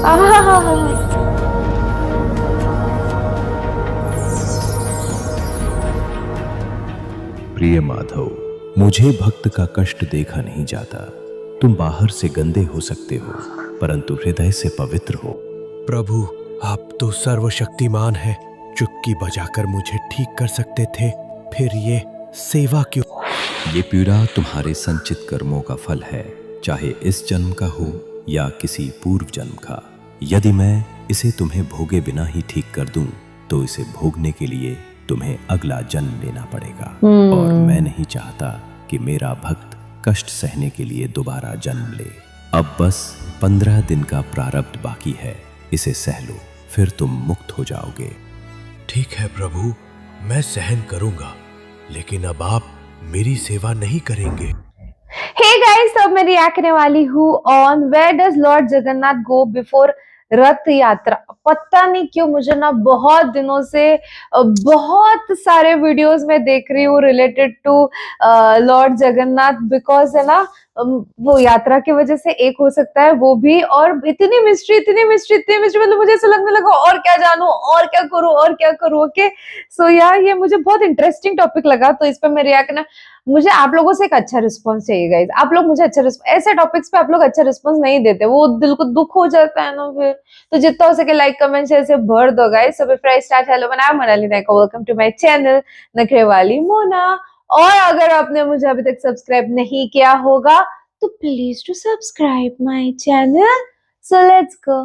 आहा! प्रिय माधव, मुझे भक्त का कष्ट देखा नहीं जाता। तुम बाहर से गंदे हो सकते हो, परंतु हृदय से पवित्र हो। प्रभु, आप तो सर्वशक्तिमान हैं। चुटकी बजाकर मुझे ठीक कर सकते थे, फिर ये सेवा क्यों? ये पीड़ा तुम्हारे संचित कर्मों का फल है, चाहे इस जन्म का हो या किसी पूर्व जन्म का। यदि मैं इसे तुम्हें भोगे बिना ही ठीक कर दूं, तो इसे भोगने के लिए तुम्हें अगला जन्म लेना पड़ेगा। और मैं नहीं चाहता कि मेरा भक्त कष्ट सहने के लिए दोबारा जन्म ले। अब बस 15 दिन का प्रारब्ध बाकी है, इसे सह लो, फिर तुम मुक्त हो जाओगे। ठीक है प्रभु, मैं सहन करूंगा, लेकिन अब आप मेरी सेवा नहीं करेंगे। हे गाइस, अब मैं रिएक्ट करने वाली हूँ on where does Lord Jagannath go before Rath Yatra. पता नहीं क्यों मुझे ना बहुत दिनों से बहुत सारे वीडियोस में देख रही हूँ related to Lord Jagannath, because है ना वो यात्रा की वजह से एक हो सकता है वो भी, और इतनी मिस्ट्री मतलब मुझे ऐसा लगने लगा और क्या जानूं और क्या करूं। ओके, सो यार ये मुझे बहुत इंटरेस्टिंग टॉपिक लगा, तो इस पर मैं रिएक्ट करना। मुझे आप लोगों से एक अच्छा रिस्पॉन्स चाहिए गाइस। आप लोग मुझे अच्छा ऐसे टॉपिक्स पे आप लोग अच्छा रिस्पॉन्स नहीं देते, वो दिल को दुख हो जाता है ना फिर। तो जितना हो सके लाइक कमेंट शेयर से भर दो guys. So before I start, hello मैं मोनाली नायक, वेलकम टू माय चैनल नखरे वाली मोना। और अगर आपने मुझे अभी तक सब्सक्राइब नहीं किया होगा तो please to subscribe my channel. So let's go.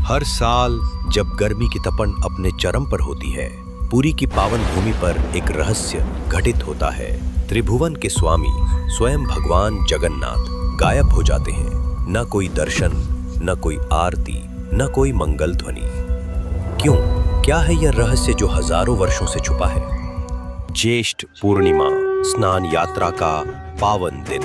हर साल जब गर्मी की तपन अपने चरम पर होती है, पुरी की पावन भूमि पर एक रहस्य घटित होता है। त्रिभुवन के स्वामी स्वयं भगवान जगन्नाथ गायब हो जाते हैं। न कोई दर्शन, न कोई आरती, न कोई मंगल ध्वनि। क्यों? क्या है यह रहस्य जो हजारों वर्षों से छुपा है? ज्येष्ठ पूर्णिमा, स्नान यात्रा का पावन दिन।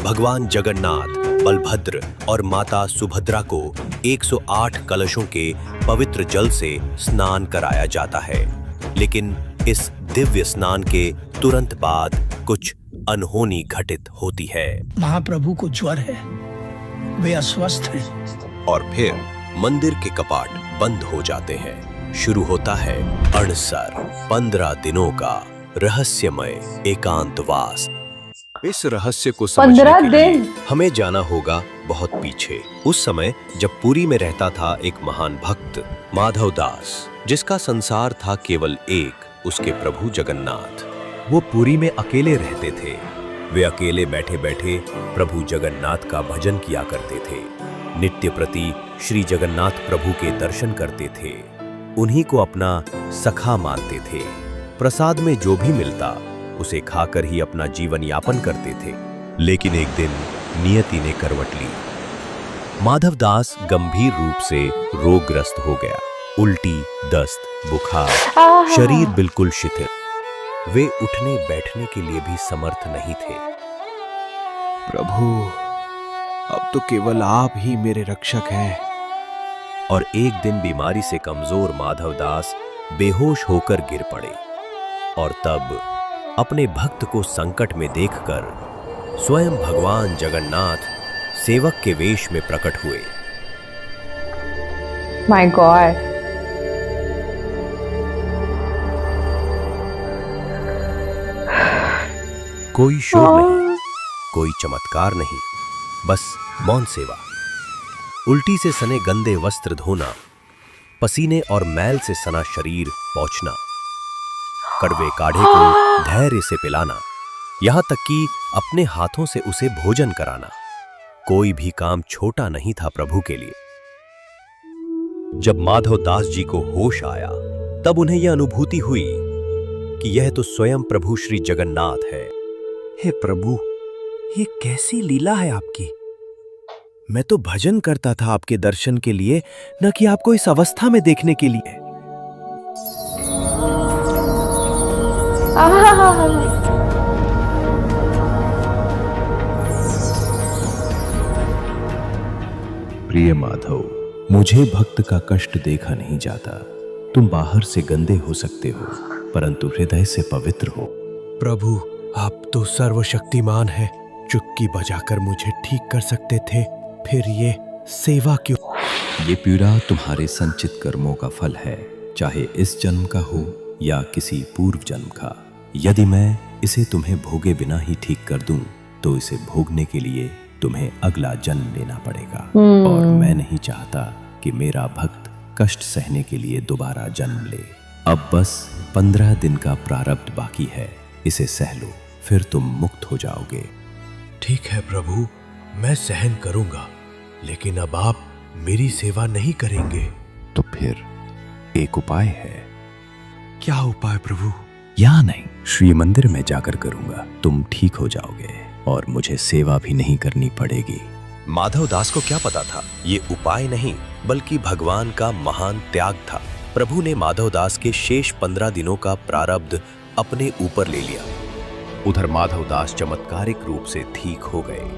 भगवान जगन्नाथ, बलभद्र और माता सुभद्रा को 108 कलशों के पवित्र जल से स्नान कराया जाता है। लेकिन इस दिव्य स्नान के तुरंत बाद कुछ अनहोनी घटित होती है। महाप्रभु को ज्वर है, वे अस्वस्थ हैं। और फिर मंदिर के कपाट बंद हो जाते हैं। शुरू होता है अणसर 15 दिनों का रहस्यमय एकांतवास। इस रहस्य को समझने के लिए हमें जाना होगा बहुत पीछे, उस समय जब पुरी में रहता था एक महान भक्त माधव दास, जिसका संसार था केवल एक, उसके प्रभु जगन्नाथ। वो पुरी में अकेले रहते थे। वे अकेले बैठे बैठे प्रभु जगन्नाथ का भजन किया करते थे। नित्य प्रति श्री जगन्नाथ प्रभु के दर्शन करते थे। उन्हीं को अपना सखा मानते थे। प्रसाद में जो भी मिलता उसे खाकर ही अपना जीवन यापन करते थे। लेकिन एक दिन नियति ने करवट ली। माधव दास गंभीर रूप से रोगग्रस्त हो गया। उल्टी, दस्त, बुखार, शरीर बिल्कुल शिथिल। वे उठने बैठने के लिए भी समर्थ नहीं थे। प्रभु, अब तो केवल आप ही मेरे रक्षक हैं। और एक दिन बीमारी से कमजोर माधव दास बेहोश होकर गिर पड़े। और तब अपने भक्त को संकट में देखकर स्वयं भगवान जगन्नाथ सेवक के वेश में प्रकट हुए। My God. कोई शोर नहीं, कोई चमत्कार नहीं, बस मौन सेवा। उल्टी से सने गंदे वस्त्र धोना, पसीने और मैल से सना शरीर पोंछना, कड़वे काढ़े को धैर्य से पिलाना, यहाँ तक कि अपने हाथों से उसे भोजन कराना। कोई भी काम छोटा नहीं था प्रभु के लिए। जब माधव दास जी को होश आया, तब उन्हें यह अनुभूति हुई कि यह तो स्वयं प्रभु श्री जगन्नाथ है। हे प्रभु, ये कैसी लीला है आपकी। मैं तो भजन करता था आपके दर्शन के लिए, न कि आपको इस अवस्था में देखने के लिए। प्रिय माधव, मुझे भक्त का कष्ट देखा नहीं जाता। तुम बाहर से गंदे हो सकते हो, परंतु हृदय से पवित्र हो। प्रभु, आप तो सर्वशक्तिमान हैं। चुटकी बजाकर मुझे ठीक कर सकते थे, फिर ये सेवा क्यों? ये पीड़ा तुम्हारे संचित कर्मों का फल है, चाहे इस जन्म का हो या किसी पूर्व जन्म का। यदि मैं इसे तुम्हें भोगे बिना ही ठीक कर दूं, तो इसे भोगने के लिए तुम्हें अगला जन्म लेना पड़ेगा। और मैं नहीं चाहता कि मेरा भक्त कष्ट सहने के लिए दोबारा जन्म ले। अब बस 15 दिन का प्रारब्ध बाकी है, इसे सह लो, फिर तुम मुक्त हो जाओगे। ठीक है प्रभु, मैं सहन करूंगा, लेकिन अब आप मेरी सेवा नहीं करेंगे। तो फिर एक उपाय है। क्या उपाय प्रभु? यहाँ नहीं, श्री मंदिर में जाकर करूंगा। तुम ठीक हो जाओगे और मुझे सेवा भी नहीं करनी पड़ेगी। माधवदास को क्या पता था, ये उपाय नहीं बल्कि भगवान का महान त्याग था। प्रभु ने माधवदास के शेष 15 दिनों का प्रारब्ध अपने ऊपर ले लिया। उधर माधवदास चमत्कारिक रूप से ठीक हो गए।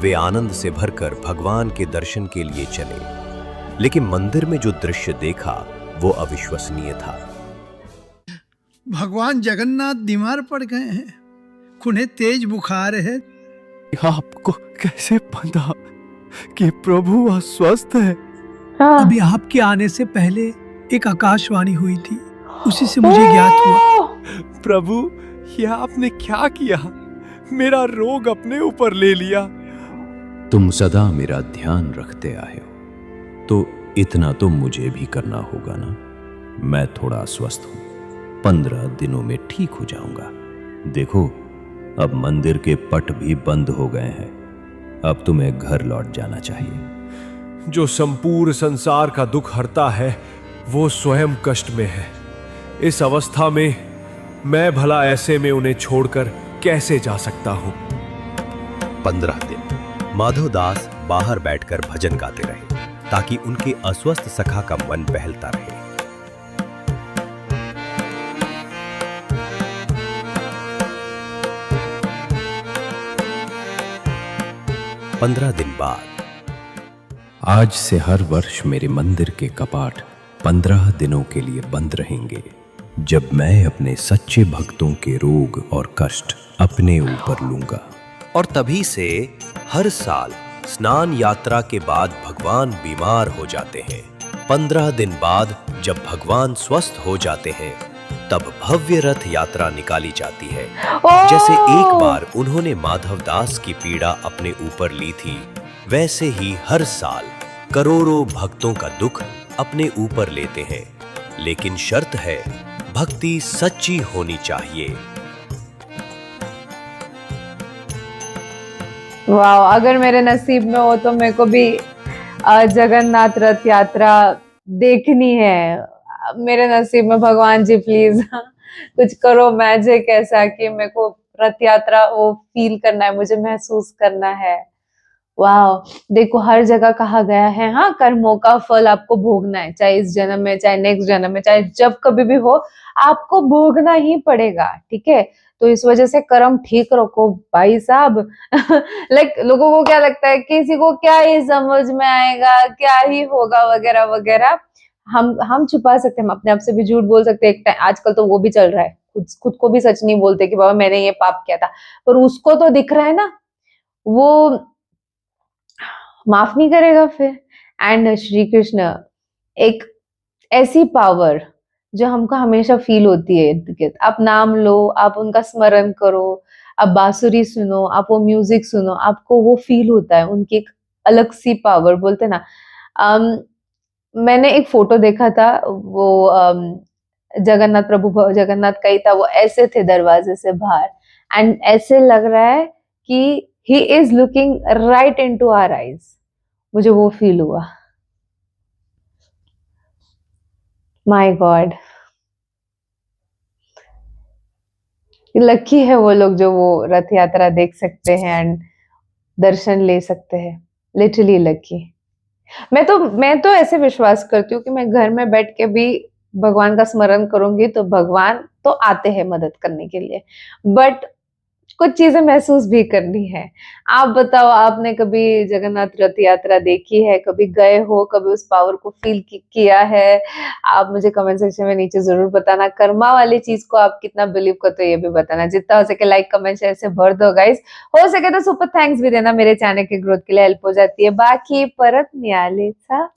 वे आनंद से भरकर भगवान के दर्शन के लिए चले, लेकिन मंदिर में जो दृश्य देखा वो अविश्वसनीय था। भगवान जगन्नाथ बीमार पड़ गए हैं, उन्हें तेज बुखार है। आपको कैसे पता कि प्रभु अस्वस्थ है? हाँ। अभी आपके आने से पहले एक आकाशवाणी हुई थी, उसी से मुझे ज्ञात हुआ। प्रभु, यह आपने क्या किया? मेरा रोग अपने ऊपर ले लिया। तुम सदा मेरा ध्यान रखते आए हो, तो इतना तो मुझे भी करना होगा ना। मैं थोड़ा अस्वस्थ हूं, 15 दिनों में ठीक हो जाऊंगा। देखो, अब मंदिर के पट भी बंद हो गए हैं। अब तुम्हें घर लौट जाना चाहिए। जो संपूर्ण संसार का दुख हरता है, वो स्वयं कष्ट में है। इस अवस्था में मैं भला ऐसे में उन्हें छोड़कर कैसे जा सकता हूं? 15 दिन माधवदास बाहर बैठकर भजन गाते रहे, ताकि उनके अस्वस्थ सखा का मन बहलता रहे। 15 दिन बाद आज से हर वर्ष मेरे मंदिर के कपाट 15 दिनों के लिए बंद रहेंगे, जब मैं अपने सच्चे भक्तों के रोग और कष्ट अपने ऊपर लूंगा। और तभी से हर साल स्नान यात्रा के बाद भगवान बीमार हो जाते हैं। 15 दिन बाद जब भगवान स्वस्थ हो जाते हैं, तब भव्य रथ यात्रा निकाली जाती है। जैसे एक बार उन्होंने माधवदास की पीड़ा अपने ऊपर ली थी, वैसे ही हर साल करोड़ों भक्तों का दुख अपने ऊपर लेते हैं। लेकिन शर्त है, भक्ति सच्ची होनी चाहिए। वाह, अगर मेरे नसीब में हो तो मेरे को भी जगन्नाथ रथ यात्रा देखनी है। मेरे नसीब में भगवान जी प्लीज कुछ करो मैजिक ऐसा कि मेरे को रथ यात्रा वो फील करना है, मुझे महसूस करना है। वाह, देखो हर जगह कहा गया है, हाँ, कर्मों का फल आपको भोगना है, चाहे इस जन्म में, चाहे नेक्स्ट जन्म में, चाहे जब कभी भी हो, आपको भोगना ही पड़ेगा। ठीक है, तो इस वजह से कर्म ठीक रखो भाई साहब। लाइक लोगों को क्या लगता है, किसी को क्या ही समझ में आएगा, क्या ही होगा वगैरह वगैरह। हम छुपा सकते हैं, हम अपने आप से भी झूठ बोल सकते हैं। एक टाइम आजकल तो वो भी चल रहा है, खुद को भी सच नहीं बोलते कि बाबा मैंने ये पाप किया था, पर उसको तो दिख रहा है ना, वो माफ नहीं करेगा फिर। एंड श्री कृष्ण एक ऐसी पावर जो हमको हमेशा फील होती है। आप नाम लो, आप उनका स्मरण करो, आप बांसुरी सुनो, आप वो म्यूजिक सुनो, आपको वो फील होता है, उनकी एक अलग सी पावर। बोलते ना, मैंने एक फोटो देखा था, वो जगन्नाथ प्रभु जगन्नाथ का ही था, वो ऐसे थे दरवाजे से बाहर, एंड ऐसे लग रहा है कि he is looking right into our eyes. मुझे वो फील हुआ। माय गॉड, लकी है वो लोग जो वो रथ यात्रा देख सकते हैं एंड दर्शन ले सकते हैं। Literally lucky. मैं तो ऐसे विश्वास करती हूँ कि मैं घर में बैठ के भी भगवान का स्मरण करूंगी तो भगवान तो आते हैं मदद करने के लिए, बट कुछ चीजें महसूस भी करनी है। आप बताओ, आपने कभी जगन्नाथ रथ यात्रा देखी है? कभी गए हो? कभी उस पावर को फील किया है? आप मुझे कमेंट सेक्शन में नीचे जरूर बताना। कर्मा वाली चीज को आप कितना बिलीव करते हो ये भी बताना। जितना हो सके लाइक कमेंट शेयर से भर दो गाइस। हो सके तो सुपर थैंक्स भी देना, मेरे चैनल के ग्रोथ के लिए हेल्प हो जाती है। बाकी परत मिळालेचा